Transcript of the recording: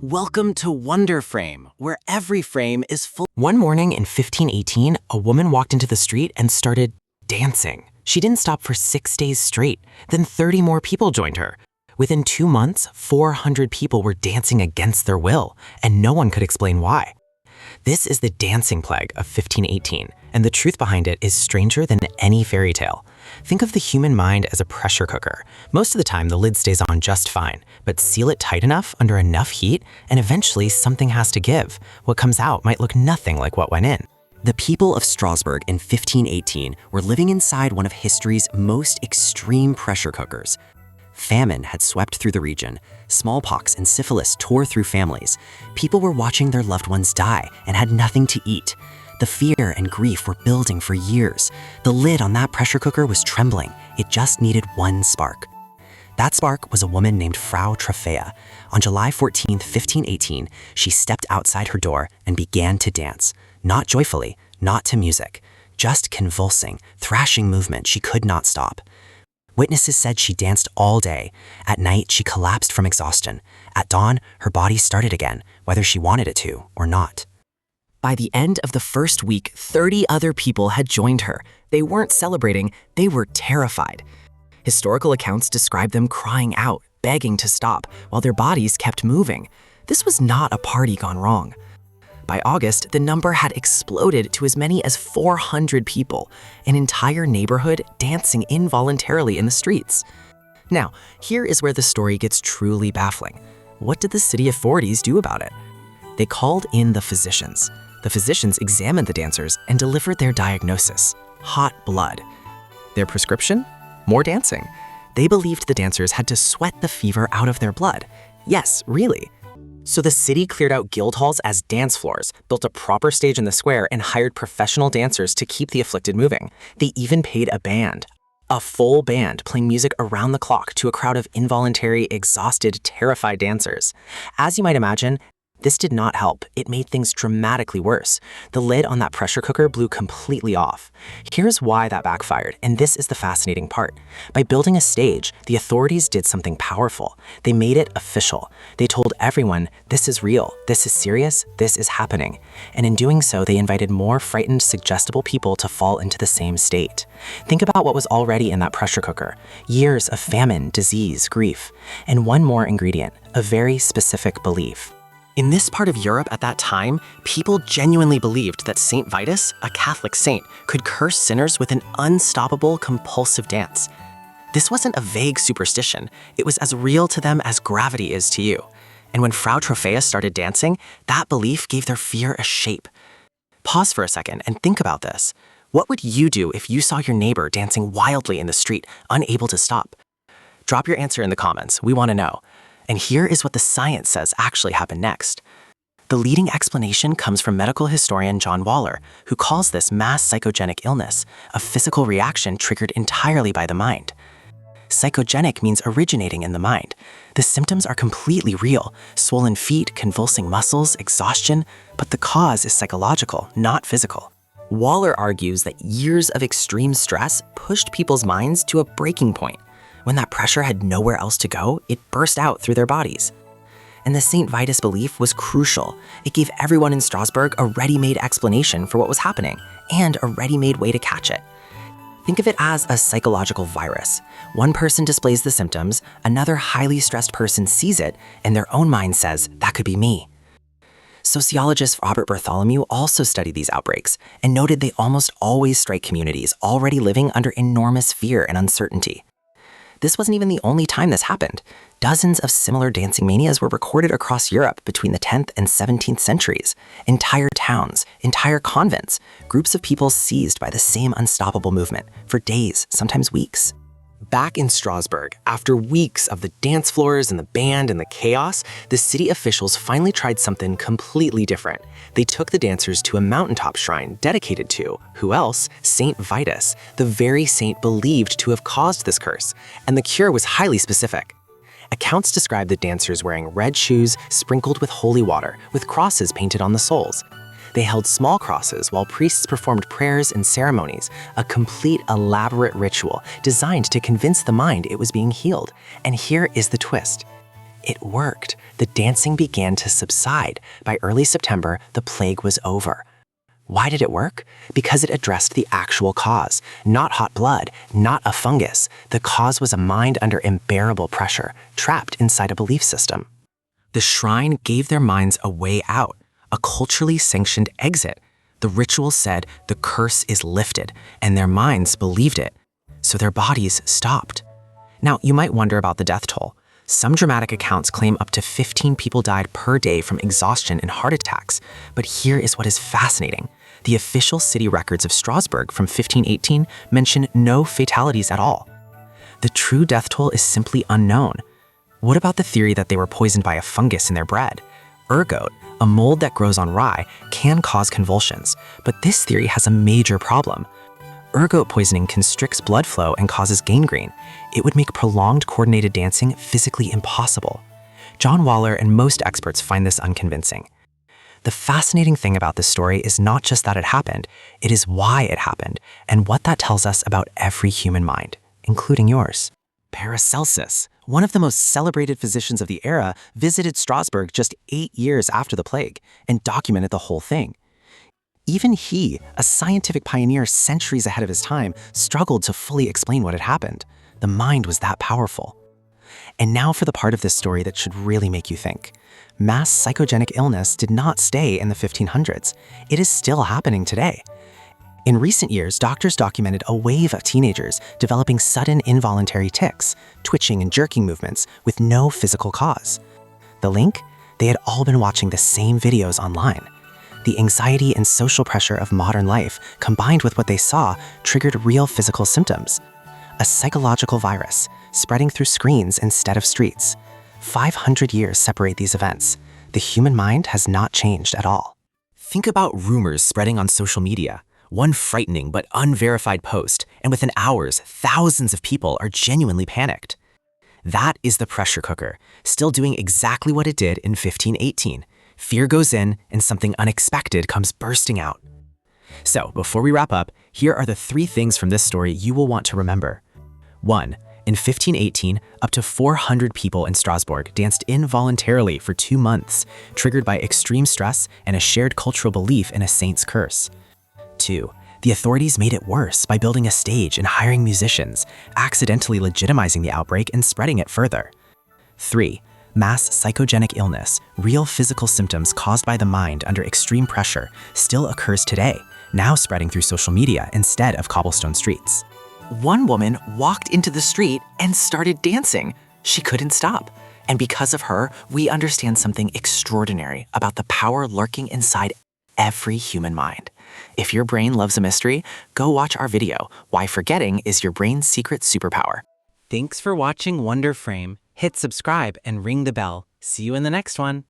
Welcome to Wonder Frame, where every frame is full. One morning in 1518, a woman walked into the street and started dancing. She didn't stop for 6 days straight. Then 30 more people joined her. Within 2 months, 400 people were dancing against their will, and no one could explain why. This is the dancing plague of 1518, and the truth behind it is stranger than any fairy tale. Think of the human mind as a pressure cooker. Most of the time, the lid stays on just fine, but seal it tight enough under enough heat, and eventually something has to give. What comes out might look nothing like what went in. The people of Strasbourg in 1518 were living inside one of history's most extreme pressure cookers. Famine had swept through the region. Smallpox and syphilis tore through families. People were watching their loved ones die and had nothing to eat. The fear and grief were building for years. The lid on that pressure cooker was trembling. It just needed one spark. That spark was a woman named Frau Troffea. On July 14, 1518, she stepped outside her door and began to dance. Not joyfully, not to music, just convulsing, thrashing movement she could not stop. Witnesses said she danced all day. At night, she collapsed from exhaustion. At dawn, her body started again, whether she wanted it to or not. By the end of the first week, 30 other people had joined her. They weren't celebrating, they were terrified. Historical accounts describe them crying out, begging to stop, while their bodies kept moving. This was not a party gone wrong. By August, the number had exploded to as many as 400 people, an entire neighborhood dancing involuntarily in the streets. Now, here is where the story gets truly baffling. What did the city authorities do about it? They called in the physicians. The physicians examined the dancers and delivered their diagnosis: hot blood. Their prescription? More dancing. They believed the dancers had to sweat the fever out of their blood. Yes, really. So the city cleared out guild halls as dance floors, built a proper stage in the square, and hired professional dancers to keep the afflicted moving. They even paid a band. A full band playing music around the clock to a crowd of involuntary, exhausted, terrified dancers. As you might imagine, this did not help. It made things dramatically worse. The lid on that pressure cooker blew completely off. Here's why that backfired, and this is the fascinating part. By building a stage, the authorities did something powerful. They made it official. They told everyone, this is real, this is serious, this is happening. And in doing so, they invited more frightened, suggestible people to fall into the same state. Think about what was already in that pressure cooker. Years of famine, disease, grief. And one more ingredient, a very specific belief. In this part of Europe at that time, people genuinely believed that Saint Vitus, a Catholic saint, could curse sinners with an unstoppable, compulsive dance. This wasn't a vague superstition. It was as real to them as gravity is to you. And when Frau Troffea started dancing, that belief gave their fear a shape. Pause for a second and think about this. What would you do if you saw your neighbor dancing wildly in the street, unable to stop? Drop your answer in the comments. We want to know. And here is what the science says actually happened next. The leading explanation comes from medical historian John Waller, who calls this mass psychogenic illness, a physical reaction triggered entirely by the mind. Psychogenic means originating in the mind. The symptoms are completely real: swollen feet, convulsing muscles, exhaustion, but the cause is psychological, not physical. Waller argues that years of extreme stress pushed people's minds to a breaking point. When that pressure had nowhere else to go, it burst out through their bodies. And the St. Vitus belief was crucial. It gave everyone in Strasbourg a ready-made explanation for what was happening, and a ready-made way to catch it. Think of it as a psychological virus. One person displays the symptoms, another highly stressed person sees it, and their own mind says, that could be me. Sociologist Robert Bartholomew also studied these outbreaks and noted they almost always strike communities already living under enormous fear and uncertainty. This wasn't even the only time this happened. Dozens of similar dancing manias were recorded across Europe between the 10th and 17th centuries. Entire towns, entire convents, groups of people seized by the same unstoppable movement for days, sometimes weeks. Back in Strasbourg, after weeks of the dance floors and the band and the chaos, the city officials finally tried something completely different. They took the dancers to a mountaintop shrine dedicated to, who else? Saint Vitus, the very saint believed to have caused this curse. And the cure was highly specific. Accounts describe the dancers wearing red shoes sprinkled with holy water, with crosses painted on the soles. They held small crosses while priests performed prayers and ceremonies, a complete, elaborate ritual designed to convince the mind it was being healed. And here is the twist. It worked. The dancing began to subside. By early September, the plague was over. Why did it work? Because it addressed the actual cause. Not hot blood, not a fungus. The cause was a mind under unbearable pressure, trapped inside a belief system. The shrine gave their minds a way out, a culturally sanctioned exit. The ritual said the curse is lifted, and their minds believed it. So their bodies stopped. Now, you might wonder about the death toll. Some dramatic accounts claim up to 15 people died per day from exhaustion and heart attacks. But here is what is fascinating. The official city records of Strasbourg from 1518 mention no fatalities at all. The true death toll is simply unknown. What about the theory that they were poisoned by a fungus in their bread? Ergot, a mold that grows on rye, can cause convulsions, but this theory has a major problem. Ergot poisoning constricts blood flow and causes gangrene. It would make prolonged coordinated dancing physically impossible. John Waller and most experts find this unconvincing. The fascinating thing about this story is not just that it happened, it is why it happened, and what that tells us about every human mind, including yours. Paracelsus, one of the most celebrated physicians of the era, visited Strasbourg just 8 years after the plague and documented the whole thing. Even he, a scientific pioneer centuries ahead of his time, struggled to fully explain what had happened. The mind was that powerful. And now for the part of this story that should really make you think. Mass psychogenic illness did not stay in the 1500s. It is still happening today. In recent years, doctors documented a wave of teenagers developing sudden involuntary tics, twitching and jerking movements with no physical cause. The link? They had all been watching the same videos online. The anxiety and social pressure of modern life, combined with what they saw, triggered real physical symptoms. A psychological virus, spreading through screens instead of streets. 500 years separate these events. The human mind has not changed at all. Think about rumors spreading on social media. One frightening but unverified post, and within hours, thousands of people are genuinely panicked. That is the pressure cooker, still doing exactly what it did in 1518. Fear goes in, and something unexpected comes bursting out. So, before we wrap up, here are the 3 things from this story you will want to remember. 1. In 1518, up to 400 people in Strasbourg danced involuntarily for 2 months, triggered by extreme stress and a shared cultural belief in a saint's curse. 2. The authorities made it worse by building a stage and hiring musicians, accidentally legitimizing the outbreak and spreading it further. 3. Mass psychogenic illness, real physical symptoms caused by the mind under extreme pressure, still occurs today, now spreading through social media instead of cobblestone streets. One woman walked into the street and started dancing. She couldn't stop. And because of her, we understand something extraordinary about the power lurking inside every human mind. If your brain loves a mystery, go watch our video, Why Forgetting is Your Brain's Secret Superpower. Thanks for watching Wonder Frame. Hit subscribe and ring the bell. See you in the next one.